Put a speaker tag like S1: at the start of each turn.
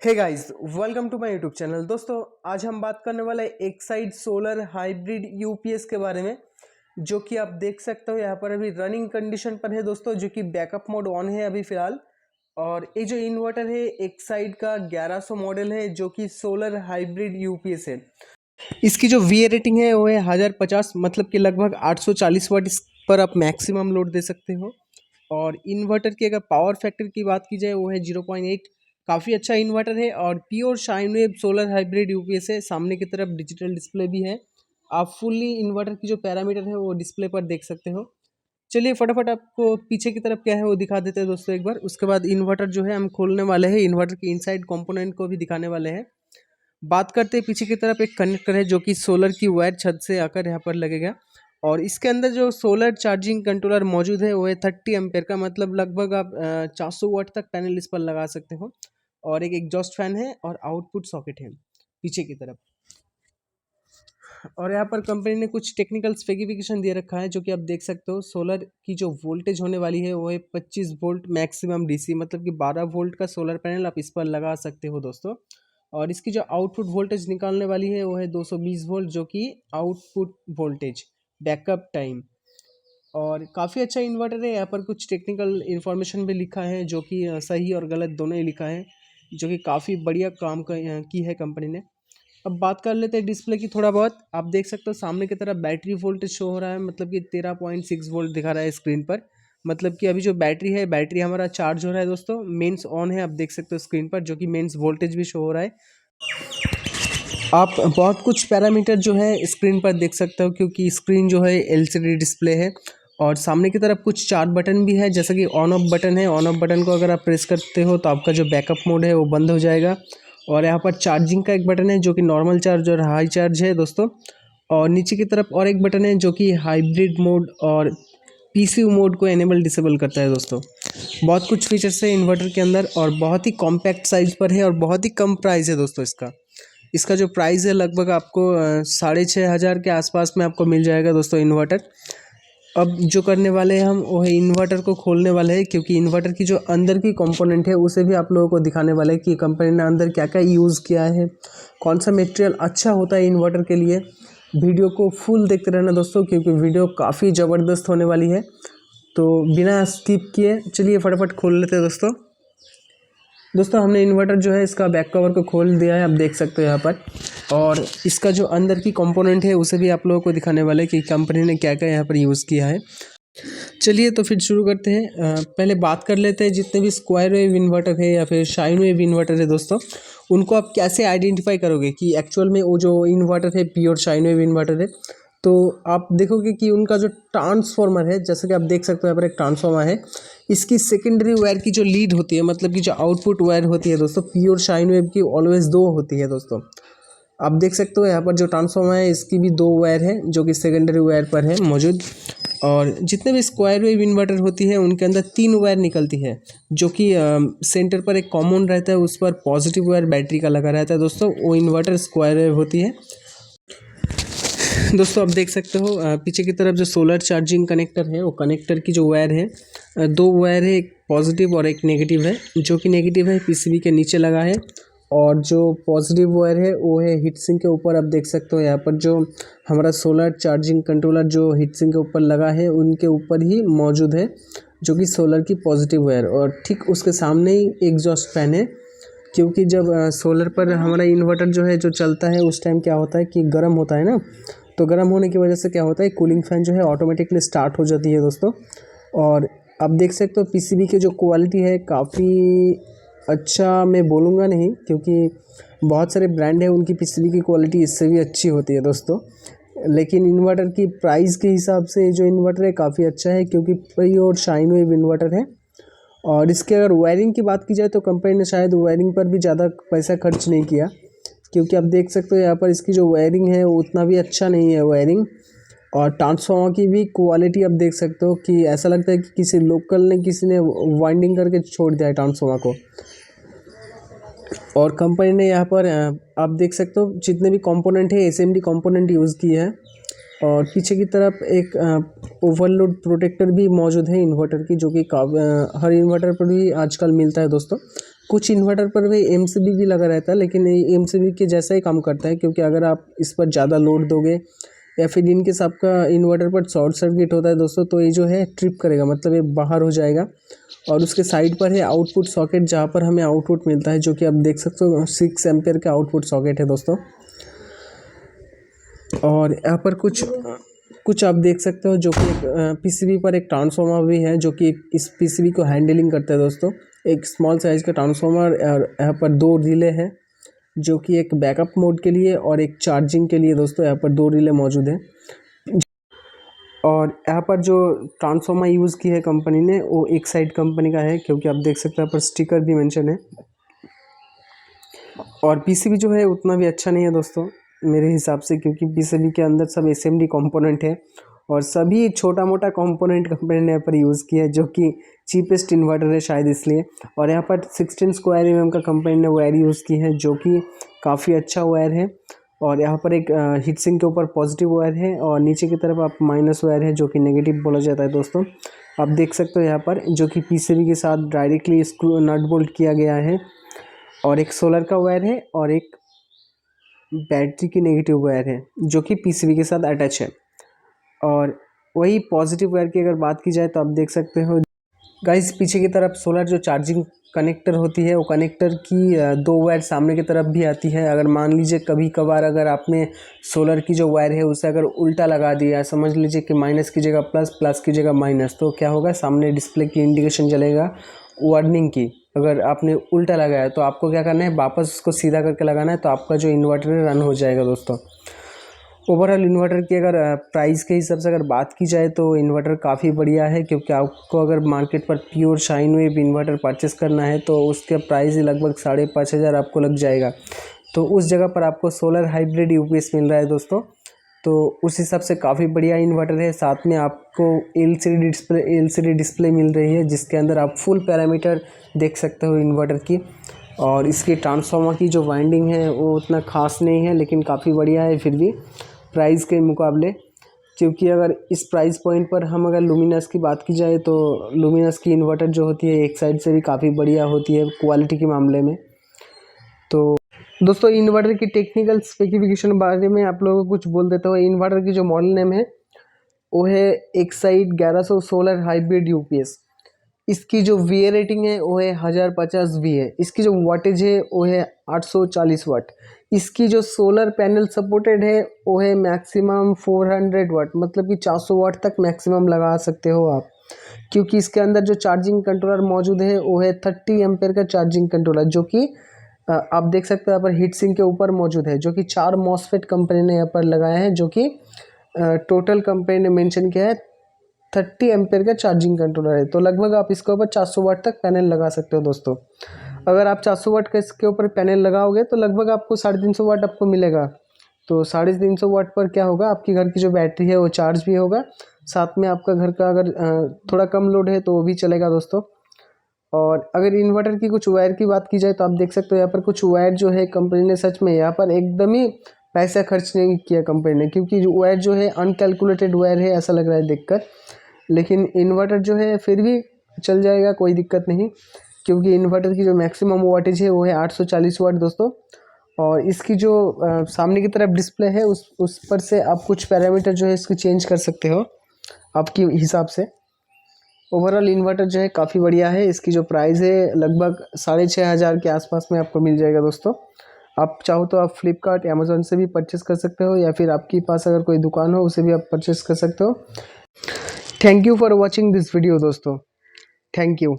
S1: Hey guys, welcome to my YouTube channel. दोस्तों, आज हम बात करने वाले एक्साइड सोलर हाइब्रिड यूपीएस के बारे में, जो कि आप देख सकते हो यहाँ पर अभी रनिंग कंडीशन पर है दोस्तों, जो कि बैकअप मोड ऑन है अभी फिलहाल। और ये जो इन्वर्टर है एक्साइड का 1100 मॉडल है, जो कि सोलर हाइब्रिड यूपीएस है। इसकी जो वी रेटिंग है वो है 1050, मतलब कि लगभग 840 वाट इस पर आप मैक्सिमम लोड दे सकते हो। और इन्वर्टर की अगर पावर फैक्टर की बात की जाए वो है 0.8। काफ़ी अच्छा इन्वर्टर है और pure shine wave solar hybrid UPS है। सामने की तरफ डिजिटल डिस्प्ले भी है। आप फुल्ली इन्वर्टर की जो पैरामीटर है वो डिस्प्ले पर देख सकते हो। चलिए फटाफट आपको पीछे की तरफ क्या है वो दिखा देते हैं दोस्तों एक बार। उसके बाद इन्वर्टर जो है हम खोलने वाले हैं, इन्वर्टर के इनसाइड कंपोनेंट को भी दिखाने वाले हैं। बात करते हैं पीछे की तरफ, एक कनेक्टर है जो कि सोलर की वायर छत से आकर यहाँ पर लगेगा। और इसके अंदर जो सोलर चार्जिंग कंट्रोलर मौजूद है वो है 30 एम्पेयर का, मतलब लगभग आप 400 वाट तक पैनल इस पर लगा सकते हो। और एक एग्जॉस्ट फैन है और आउटपुट सॉकेट है पीछे की तरफ। और यहाँ पर कंपनी ने कुछ टेक्निकल स्पेसिफिकेशन दे रखा है, जो कि आप देख सकते हो। सोलर की जो वोल्टेज होने वाली है वो है 25 वोल्ट मैक्सिमम डीसी, मतलब कि 12 वोल्ट का सोलर पैनल आप इस पर लगा सकते हो दोस्तों। और इसकी जो आउटपुट वोल्टेज निकालने वाली है वो है 220 वोल्ट, जो कि आउटपुट वोल्टेज बैकअप टाइम। और काफ़ी अच्छा इन्वर्टर है। यहाँ पर कुछ टेक्निकल इन्फॉर्मेशन भी लिखा है, जो कि सही और गलत दोनों ही लिखा है, जो कि काफ़ी बढ़िया काम की है कंपनी ने। अब बात कर लेते हैं डिस्प्ले की थोड़ा बहुत। आप देख सकते हो सामने की तरफ बैटरी वोल्टेज शो हो रहा है, मतलब कि 13.6 वोल्ट दिखा रहा है स्क्रीन पर। मतलब कि अभी जो बैटरी है, बैटरी हमारा चार्ज हो रहा है दोस्तों। मेंस ऑन है, आप देख सकते हो स्क्रीन पर, जो कि मेंस वोल्टेज भी शो हो रहा है। आप बहुत कुछ पैरामीटर जो है स्क्रीन पर देख सकते हो, क्योंकि स्क्रीन जो है एलसीडी डिस्प्ले है। और सामने की तरफ कुछ 4 बटन भी है, जैसे कि ऑन ऑफ बटन है। ऑन ऑफ बटन को अगर आप प्रेस करते हो तो आपका जो बैकअप मोड है वो बंद हो जाएगा। और यहाँ पर चार्जिंग का एक बटन है, जो कि नॉर्मल चार्ज और हाई चार्ज है दोस्तों। और नीचे की तरफ और एक बटन है, जो कि हाइब्रिड मोड और पीसीयू मोड को एनेबल डिसेबल करता है दोस्तों। बहुत कुछ फीचर्स है इन्वर्टर के अंदर, और बहुत ही कॉम्पैक्ट साइज पर है, और बहुत ही कम प्राइस है दोस्तों इसका। इसका जो प्राइस है लगभग आपको 6500 के आसपास में आपको मिल जाएगा दोस्तों इन्वर्टर। अब जो करने वाले हैं हम वो है इन्वर्टर को खोलने वाले हैं, क्योंकि इन्वर्टर की जो अंदर की कंपोनेंट है उसे भी आप लोगों को दिखाने वाले हैं कि कंपनी ने अंदर क्या क्या यूज़ किया है, कौन सा मटेरियल अच्छा होता है इन्वर्टर के लिए। वीडियो को फुल देखते रहना दोस्तों, क्योंकि वीडियो काफ़ी ज़बरदस्त होने वाली है। तो बिना स्किप किए चलिए फटाफट खोल लेते हैं दोस्तों हमने इन्वर्टर जो है इसका बैक कवर को खोल दिया है, आप देख सकते हो यहाँ पर। और इसका जो अंदर की कंपोनेंट है उसे भी आप लोगों को दिखाने वाले हैं कि कंपनी ने क्या क्या यहाँ पर यूज़ किया है। चलिए तो फिर शुरू करते हैं। पहले बात कर लेते हैं जितने भी स्क्वायर वेव इन्वर्टर है या फिर शाइन वेव इन्वर्टर है दोस्तों, उनको आप कैसे आइडेंटिफाई करोगे कि एक्चुअल में वो जो इन्वर्टर है प्योर शाइन वेव इन्वर्टर है। तो आप देखोगे कि उनका जो ट्रांसफॉर्मर है, जैसे कि आप देख सकते हो यहाँ पर एक ट्रांसफॉर्मर है। इसकी सेकेंडरी वायर की जो लीड होती है, मतलब कि जो आउटपुट वायर होती है दोस्तों, प्योर शाइन वेव की ऑलवेज 2 होती है दोस्तों। आप देख सकते हो यहाँ पर जो ट्रांसफॉर्मर है इसकी भी 2 वायर है, जो कि सेकेंडरी वायर पर है मौजूद। और जितने भी स्क्वायर वेव इन्वर्टर होती है उनके अंदर 3 वायर निकलती है, जो कि सेंटर पर एक कॉमन रहता है, उस पर पॉजिटिव वायर बैटरी का लगा रहता है दोस्तों। वो इन्वर्टर स्क्वायर वेव होती है दोस्तों। आप देख सकते हो पीछे की तरफ जो सोलर चार्जिंग कनेक्टर है, वो कनेक्टर की जो वायर है 2 वायर है, एक पॉजिटिव और एक नेगेटिव है। जो कि नेगेटिव है पीसीबी के नीचे लगा है, और जो पॉजिटिव वायर है वो है हीट सिंक के ऊपर। आप देख सकते हो यहाँ पर जो हमारा सोलर चार्जिंग कंट्रोलर जो हीट सिंक के ऊपर लगा है उनके ऊपर ही मौजूद है, जो कि सोलर की पॉजिटिव वायर। और ठीक उसके सामने ही एग्जॉस्ट फैन है, क्योंकि जब सोलर पर हमारा इन्वर्टर जो है जो चलता है उस टाइम क्या होता है कि गर्म होता है ना, तो गर्म होने की वजह से क्या होता है कूलिंग फैन जो है ऑटोमेटिकली स्टार्ट हो जाती है दोस्तों। और आप देख सकते हो पीसीबी की जो क्वालिटी है काफ़ी अच्छा, मैं बोलूँगा नहीं, क्योंकि बहुत सारे ब्रांड है उनकी पीसीबी की क्वालिटी इससे भी अच्छी होती है दोस्तों। लेकिन इन्वर्टर की प्राइस के हिसाब से जो इन्वर्टर है काफ़ी अच्छा है, क्योंकि प्योर शाइन वेव इन्वर्टर है। और इसके अगर वायरिंग की बात की जाए तो कंपनी ने शायद वायरिंग पर भी ज़्यादा पैसा खर्च नहीं किया, क्योंकि आप देख सकते हो यहाँ पर इसकी जो वायरिंग है वो उतना भी अच्छा नहीं है वायरिंग। और ट्रांसफार्मर की भी क्वालिटी आप देख सकते हो कि ऐसा लगता है कि किसी लोकल ने किसी ने वाइंडिंग करके छोड़ दिया है ट्रांसफार्मर को। और कंपनी ने यहाँ पर आप देख सकते हो जितने भी कंपोनेंट है एसएमडी कंपोनेंट यूज़ किए हैं। और पीछे की तरफ एक ओवरलोड प्रोटेक्टर भी मौजूद है इन्वर्टर की, जो कि हर इन्वर्टर पर भी आजकल मिलता है दोस्तों। कुछ इन्वर्टर पर भी MCB भी लगा रहता है, लेकिन ये MCB के जैसा ही काम करता है, क्योंकि अगर आप इस पर ज़्यादा लोड दोगे या फिर इनकेस आपका इन्वर्टर पर शॉर्ट सर्किट होता है दोस्तों, तो ये जो है ट्रिप करेगा, मतलब ये बाहर हो जाएगा। और उसके साइड पर है आउटपुट सॉकेट, जहाँ पर हमें आउटपुट मिलता है, जो कि आप देख सकते हो 6 एम्पेयर का आउटपुट सॉकेट है दोस्तों। और यहाँ पर कुछ आप देख सकते हो, जो कि PCB पर एक ट्रांसफार्मर भी है, जो कि इस PCB को हैंडलिंग करता है दोस्तों। एक स्मॉल साइज का ट्रांसफार्मर, और यहाँ पर 2 रिले है, जो कि एक बैकअप मोड के लिए और एक चार्जिंग के लिए दोस्तों। यहाँ पर 2 रिले मौजूद है। और यहाँ पर जो ट्रांसफार्मर यूज़ की है कंपनी ने, वो एक्साइड कंपनी का है, क्योंकि आप देख सकते हैं यहाँ पर स्टिकर भी मेंशन है। और PCB जो है उतना भी अच्छा नहीं है दोस्तों मेरे हिसाब से, क्योंकि PCB के अंदर सब SMD कंपोनेंट है, और सभी छोटा मोटा कंपोनेंट कंपनी ने यहाँ पर यूज़ किया है, जो कि चीपेस्ट इन्वर्टर है शायद इसलिए। और यहाँ पर 16 स्क्वायर mm का कंपनी ने वायर यूज़ की है, जो कि काफ़ी अच्छा वायर है। और यहाँ पर एक हीट सिंक के ऊपर पॉजिटिव वायर है, और नीचे की तरफ आप माइनस वायर है, जो कि नेगेटिव बोला जाता है दोस्तों। आप देख सकते हो यहाँ पर, जो कि PCB के साथ डायरेक्टली स्क्रू नट बोल्ट किया गया है। और एक सोलर का वायर है, और एक बैटरी की नेगेटिव वायर है, जो कि PCB के साथ अटैच है। और वही पॉजिटिव वायर की अगर बात की जाए, तो आप देख सकते हो गाइस, पीछे की तरफ सोलर जो चार्जिंग कनेक्टर होती है, वो कनेक्टर की 2 वायर सामने की तरफ भी आती है। अगर मान लीजिए कभी कभार अगर आपने सोलर की जो वायर है उसे अगर उल्टा लगा दिया, समझ लीजिए कि माइनस की जगह प्लस, प्लस की जगह माइनस, तो क्या होगा, सामने डिस्प्ले की इंडिकेशन जलेगा वार्निंग की। अगर आपने उल्टा लगाया तो आपको क्या करना है, वापस उसको सीधा करके लगाना है, तो आपका जो इन्वर्टर है रन हो जाएगा दोस्तों। ओवरऑल इन्वर्टर की अगर प्राइस के हिसाब से अगर बात की जाए, तो इन्वर्टर काफ़ी बढ़िया है, क्योंकि आपको अगर मार्केट पर pure shine wave inverter purchase करना है, तो उसके प्राइस ही लगभग 5,500 आपको लग जाएगा। तो उस जगह पर आपको सोलर हाइब्रिड UPS मिल रहा है दोस्तों, तो उस हिसाब से काफ़ी बढ़िया इन्वर्टर है। साथ में आपको LCD डिस्प्ले मिल रही है, जिसके अंदर आप फुल पैरामीटर देख सकते हो इन्वर्टर की। और इसकी ट्रांसफार्मर की जो वाइंडिंग है वो उतना खास नहीं है, लेकिन काफ़ी बढ़िया है फिर भी प्राइस के मुकाबले। क्योंकि अगर इस प्राइस पॉइंट पर हम अगर लुमिनस की बात की जाए, तो लुमिनस की इन्वर्टर जो होती है एक साइड से भी काफ़ी बढ़िया होती है क्वालिटी के मामले में। तो दोस्तों, इन्वर्टर की टेक्निकल स्पेसिफिकेशन बारे में आप लोगों को कुछ बोल देता हूँ। इन्वर्टर की जो मॉडल नेम है वो है एक्साइड 1100 सोलर हाइब्रिड UPS। इसकी जो VA रेटिंग है वो है 1050 VA। इसकी जो वाटेज है वो है 840 वाट। इसकी जो सोलर पैनल सपोर्टेड है वो है मैक्सिमम 400 वाट, मतलब कि 400 वाट तक मैक्सिमम लगा सकते हो आप। क्योंकि इसके अंदर जो चार्जिंग कंट्रोलर मौजूद है वो है 30 एम्पेयर का चार्जिंग कंट्रोलर, जो कि आप देख सकते हो यहाँ पर हीट सिंक के ऊपर मौजूद है, जो कि 4 MOSFET कंपनी ने यहाँ पर लगाया है, जो कि टोटल कंपनी ने मेंशन किया है 30 एम्पेयर का चार्जिंग कंट्रोलर है। तो लगभग आप इसके ऊपर 400 वाट तक पैनल लगा सकते हो दोस्तों। अगर आप 400 वाट का इसके ऊपर पैनल लगाओगे तो लगभग आपको 350 वाट आपको मिलेगा। तो 350 वाट पर क्या होगा, आपकी घर की जो बैटरी है वो चार्ज भी होगा, साथ में आपका घर का अगर थोड़ा कम लोड है तो वो भी चलेगा दोस्तों। और अगर इन्वर्टर की कुछ वायर की बात की जाए, तो आप देख सकते हो यहाँ पर कुछ वायर जो है कंपनी ने सच में यहाँ पर एकदम ही पैसा खर्च नहीं किया कंपनी ने, क्योंकि वायर जो है अनकैलकुलेटेड वायर है ऐसा लग रहा है देखकर। लेकिन इन्वर्टर जो है फिर भी चल जाएगा, कोई दिक्कत नहीं, क्योंकि इन्वर्टर की जो मैक्सिमम वाटेज है वो है 840 वाट दोस्तों। और इसकी जो सामने की तरफ डिस्प्ले है उस पर से आप कुछ पैरामीटर जो है इसको चेंज कर सकते हो आपके हिसाब से। ओवरऑल इन्वर्टर जो है काफ़ी बढ़िया है। इसकी जो प्राइस है लगभग 6,500 के आसपास में आपको मिल जाएगा दोस्तों। आप चाहो तो आप फ्लिपकार्ट, अमेज़ॉन से भी परचेस कर सकते हो, या फिर आपके पास अगर कोई दुकान हो उसे भी आप परचेस कर सकते हो। Thank you for watching this video दोस्तों, थैंक यू।